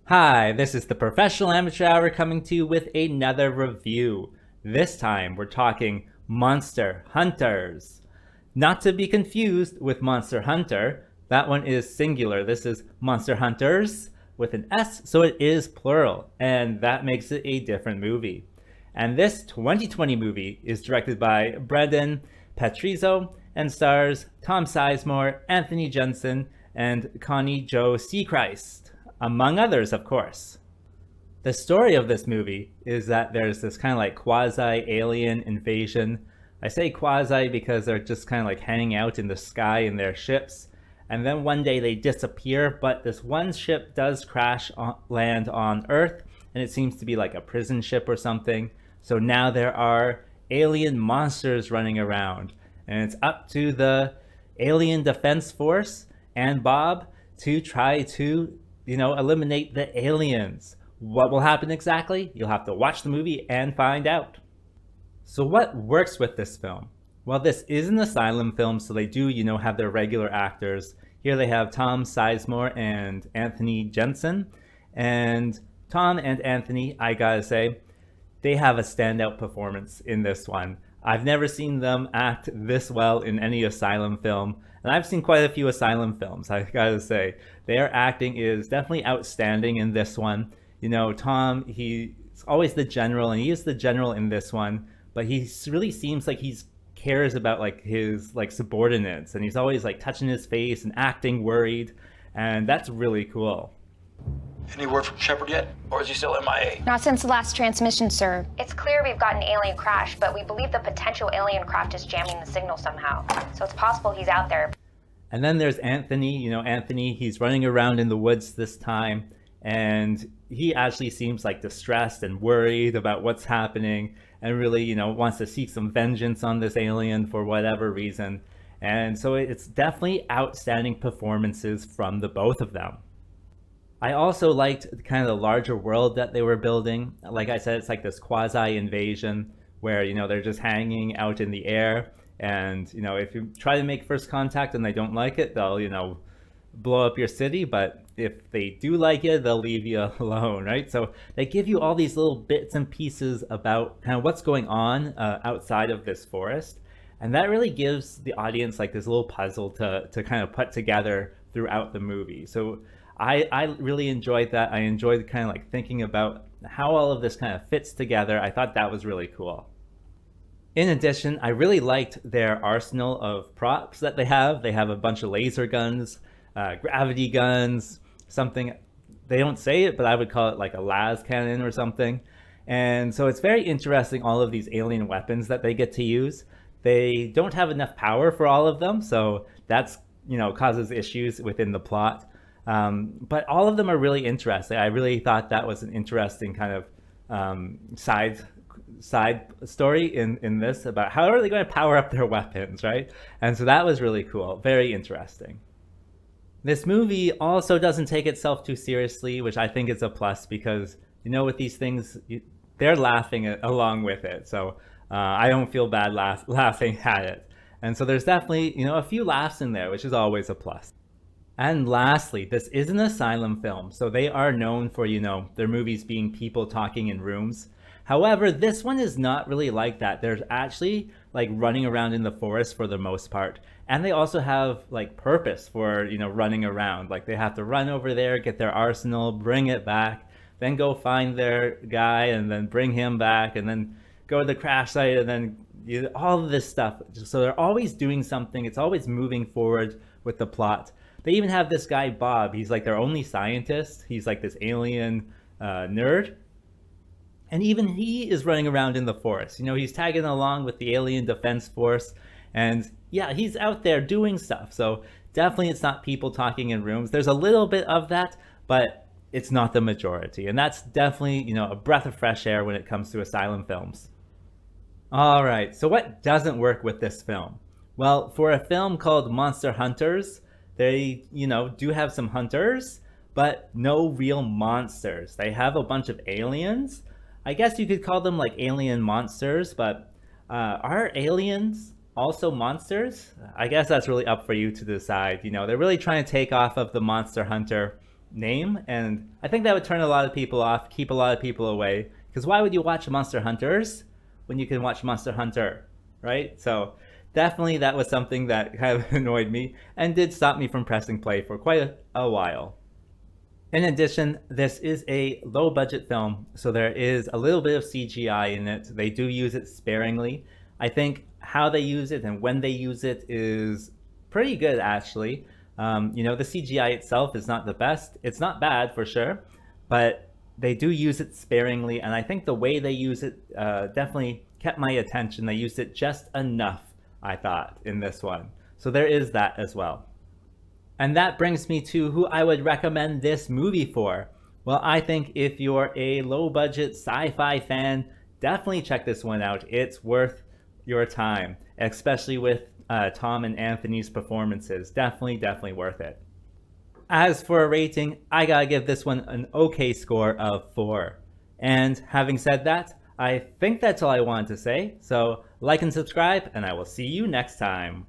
Hi, this is the Professional Amateur Hour coming to you with another review. This time we're talking Monster Hunters. Not to be confused with Monster Hunter, that one is singular. This is Monster Hunters with an S, so it is plural, and that makes it a different movie. And this 2020 movie is directed by Brendan Patrizzo and stars Tom Sizemore, Anthony Jensen, and Connie Jo Seachrist, among others, of course. The story of this movie is that there's this kind of like quasi alien invasion. I say quasi because they're just kind of like hanging out in the sky in their ships. And then one day they disappear, but this one ship does land on Earth, and it seems to be like a prison ship or something. So now there are alien monsters running around, and it's up to the Alien Defense Force and Bob to try to, eliminate the aliens. What will happen exactly? You'll have to watch the movie and find out. So what works with this film? Well, this is an Asylum film, so they do, have their regular actors. Here they have Tom Sizemore and Anthony Jensen. And Tom and Anthony, I gotta say, they have a standout performance in this one. I've never seen them act this well in any Asylum film, and I've seen quite a few Asylum films, I gotta say. Their acting is definitely outstanding in this one. Tom, he's always the general, and he is the general in this one, but he really seems like he's cares about like his like subordinates, and he's always like touching his face and acting worried, and that's really cool. Any word from Shepard yet? Or is he still MIA? Not since the last transmission, sir. It's clear we've got an alien crash, but we believe the potential alien craft is jamming the signal somehow. So it's possible he's out there. And then there's Anthony. Anthony, he's running around in the woods this time, and he actually seems like distressed and worried about what's happening, and really, wants to seek some vengeance on this alien for whatever reason. And so it's definitely outstanding performances from the both of them. I also liked kind of the larger world that they were building. Like I said, it's like this quasi invasion where, they're just hanging out in the air. And, if you try to make first contact and they don't like it, they'll, blow up your city. But if they do like it, they'll leave you alone, right? So they give you all these little bits and pieces about kind of what's going on outside of this forest. And that really gives the audience like this little puzzle to kind of put together throughout the movie. So I really enjoyed that. I enjoyed kind of like thinking about how all of this kind of fits together. I thought that was really cool. In addition, I really liked their arsenal of props that they have. They have a bunch of laser guns, gravity guns, something, they don't say it, but I would call it like a las cannon or something. And so it's very interesting, all of these alien weapons that they get to use. They don't have enough power for all of them, so that's, causes issues within the plot. But all of them are really interesting. I really thought that was an interesting kind of side story in this about how are they going to power up their weapons, right? And so that was really cool, very interesting. This movie also doesn't take itself too seriously, which I think is a plus because, with these things, they're laughing along with it. So I don't feel bad laughing at it. And so there's definitely, a few laughs in there, which is always a plus. And lastly, this is an Asylum film, so they are known for, their movies being people talking in rooms. However, this one is not really like that. There's actually like running around in the forest for the most part. And they also have like purpose for, running around. Like they have to run over there, get their arsenal, bring it back, then go find their guy and then bring him back and then go to the crash site and then all of this stuff. So they're always doing something. It's always moving forward with the plot. They even have this guy, Bob. He's like their only scientist. He's like this alien nerd. And even he is running around in the forest. He's tagging along with the Alien Defense Force. And yeah, he's out there doing stuff. So definitely it's not people talking in rooms. There's a little bit of that, but it's not the majority. And that's definitely, a breath of fresh air when it comes to Asylum films. All right, so what doesn't work with this film? Well, for a film called Monster Hunters, they, do have some hunters, but no real monsters. They have a bunch of aliens. I guess you could call them like alien monsters, but are aliens also monsters? I guess that's really up for you to decide. They're really trying to take off of the Monster Hunter name, and I think that would turn a lot of people off, keep a lot of people away. Because why would you watch Monster Hunters when you can watch Monster Hunter, right? So definitely that was something that kind of annoyed me and did stop me from pressing play for quite a while. In addition, this is a low budget film, so there is a little bit of CGI in it. They do use it sparingly. I think how they use it and when they use it is pretty good, actually. The CGI itself is not the best. It's not bad for sure, but they do use it sparingly, and I think the way they use it definitely kept my attention. They used it just enough, I thought, in this one. So there is that as well. And that brings me to who I would recommend this movie for. Well, I think if you're a low-budget sci-fi fan, definitely check this one out. It's worth your time, especially with Tom and Anthony's performances. Definitely worth it. As for a rating, I gotta give this one an okay score of 4. And having said that, I think that's all I wanted to say. So like and subscribe, and I will see you next time.